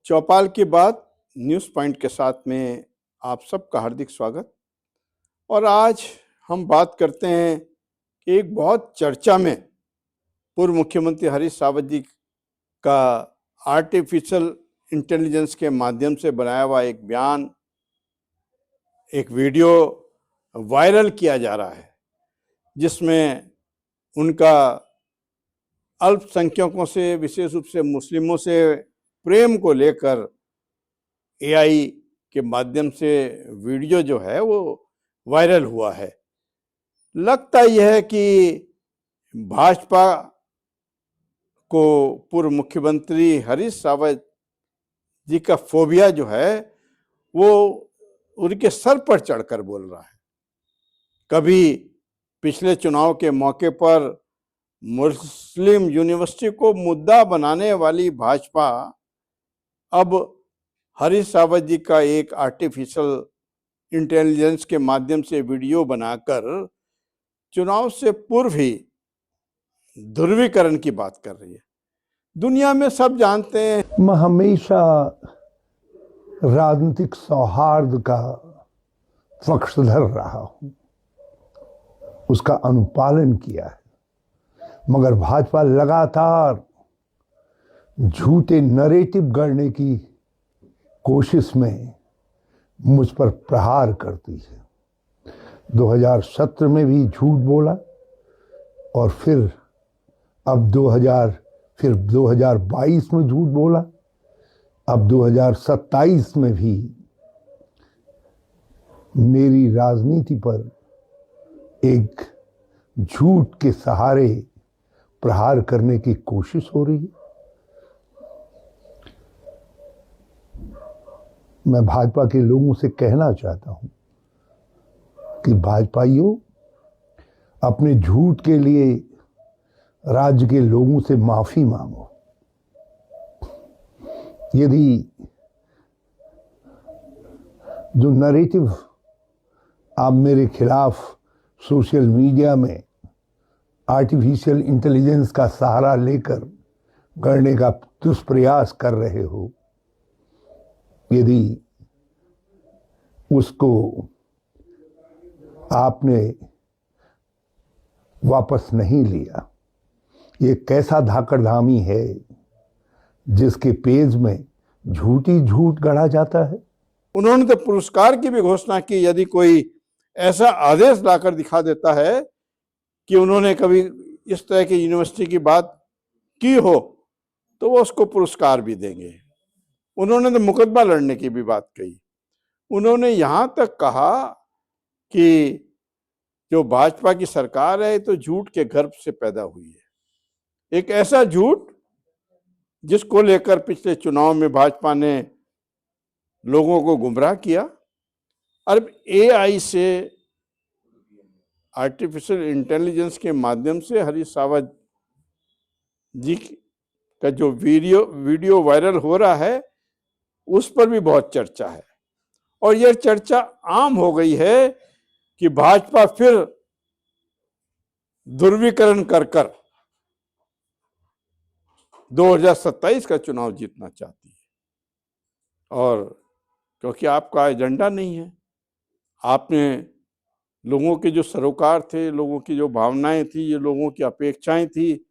चौपाल की बात news point के साथ में आप सबका हार्दिक स्वागत। और आज हम बात करते हैं कि एक बहुत चर्चा में पूर्व मुख्यमंत्री हरीश रावत जी का आर्टिफिशियल इंटेलिजेंस के माध्यम से बनाया हुआ एक बयान, एक वीडियो वायरल किया जा रहा है, जिसमें उनका अल्पसंख्यकों से, विशेष रूप से मुस्लिमों से प्रेम को लेकर एआई के माध्यम से वीडियो जो है वो वायरल हुआ है। लगता यह है कि भाजपा को पूर्व मुख्यमंत्री हरीश रावत जी का फोबिया जो है वो उनके सर पर चढ़कर बोल रहा है। कभी पिछले चुनाव के मौके पर मुस्लिम यूनिवर्सिटी को मुद्दा बनाने वाली भाजपा अब हरीश रावत जी का एक आर्टिफिशियल इंटेलिजेंस के माध्यम से वीडियो बनाकर चुनाव से पूर्व ही ध्रुवीकरण की बात कर रही है। दुनिया में सब जानते हैं, मैं हमेशा राजनीतिक सौहार्द का पक्षधर रहा हूं, उसका अनुपालन किया है, मगर भाजपा लगातार झूठे नरेटिव गढ़ने की कोशिश में मुझ पर प्रहार करती है। 2017 में भी झूठ बोला और फिर 2022 में झूठ बोला, अब 2027 में भी मेरी राजनीति पर एक झूठ के सहारे प्रहार करने की कोशिश हो रही है। मैं भाजपा के लोगों से कहना चाहता हूं कि भाजपाइयों, अपने झूठ के लिए राज्य के लोगों से माफी मांगो। यदि जो नरेटिव आप मेरे खिलाफ सोशल मीडिया में आर्टिफिशियल इंटेलिजेंस का सहारा लेकर गढ़ने का दुष्प्रयास कर रहे हो, यदि उसको आपने वापस नहीं लिया, ये कैसा धाकड़धामी है जिसके पेज में झूठी झूठ गढ़ा जाता है। उन्होंने तो पुरस्कार की भी घोषणा की, यदि कोई ऐसा आदेश लाकर दिखा देता है कि उन्होंने कभी इस तरह की यूनिवर्सिटी की बात की हो तो वो उसको पुरस्कार भी देंगे। उन्होंने तो मुकदमा लड़ने की भी बात कही। उन्होंने यहां तक कहा कि जो भाजपा की सरकार है तो झूठ के गर्भ से पैदा हुई है। एक ऐसा झूठ जिसको लेकर पिछले चुनाव में भाजपा ने लोगों को गुमराह किया। अब एआई से, आर्टिफिशियल इंटेलिजेंस के माध्यम से हरीश रावत जी का जो वीडियो वायरल हो रहा है उस पर भी बहुत चर्चा है। और यह चर्चा आम हो गई है कि भाजपा फिर ध्रुवीकरण कर 2027 का चुनाव जीतना चाहती है। और क्योंकि आपका एजेंडा नहीं है, आपने लोगों के जो सरोकार थे, लोगों की जो भावनाएं थी, ये लोगों की अपेक्षाएं थी,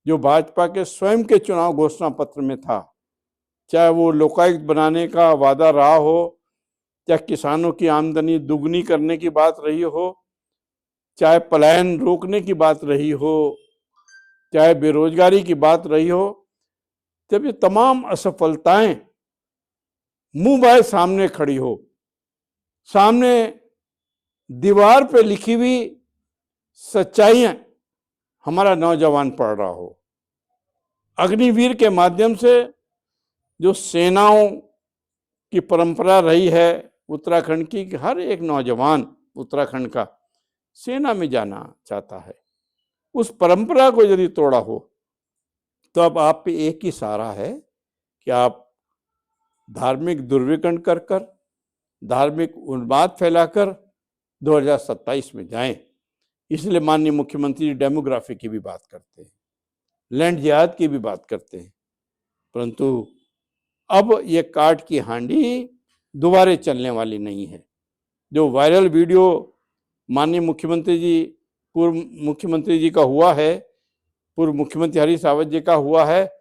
जो भाजपा के स्वयं के चुनाव घोषणा पत्र में था, चाहे वो लोकायुक्त बनाने का वादा रहा हो, चाहे किसानों की आमदनी दुगनी करने की बात रही हो, चाहे पलायन रोकने की बात रही हो, चाहे बेरोजगारी की बात रही हो, जब ये तमाम असफलताएं मुंह बाए सामने खड़ी हो, सामने दीवार पे लिखी हुई सच्चाइयां हमारा नौजवान पढ़ रहा हो, अग्निवीर के माध्यम से जो सेनाओं की परंपरा रही है उत्तराखंड की, कि हर एक नौजवान उत्तराखंड का सेना में जाना चाहता है, उस परंपरा को यदि तोड़ा हो तो अब आप पे एक ही सहारा है कि आप धार्मिक दुर्विकरण कर धार्मिक उन्माद फैलाकर 2027 में जाएं। इसलिए माननीय मुख्यमंत्री डेमोग्राफी की भी बात करते हैं, लैंड जिहाद की भी बात करते हैं, परंतु अब ये काट की हांडी दोबारे चलने वाली नहीं है। जो वायरल वीडियो माननीय मुख्यमंत्री जी, पूर्व मुख्यमंत्री जी का हुआ है, पूर्व मुख्यमंत्री हरीश रावत जी का हुआ है,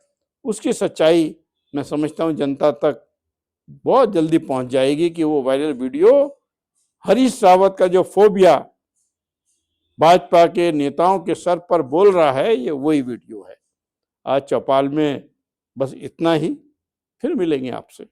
उसकी सच्चाई मैं समझता हूँ जनता तक बहुत जल्दी पहुंच जाएगी कि वो वायरल वीडियो हरीश रावत का जो फोबिया भाजपा के नेताओं के सर पर बोल रहा है, ये वही वीडियो है। आज चौपाल में बस इतना ही, फिर मिलेंगे आपसे।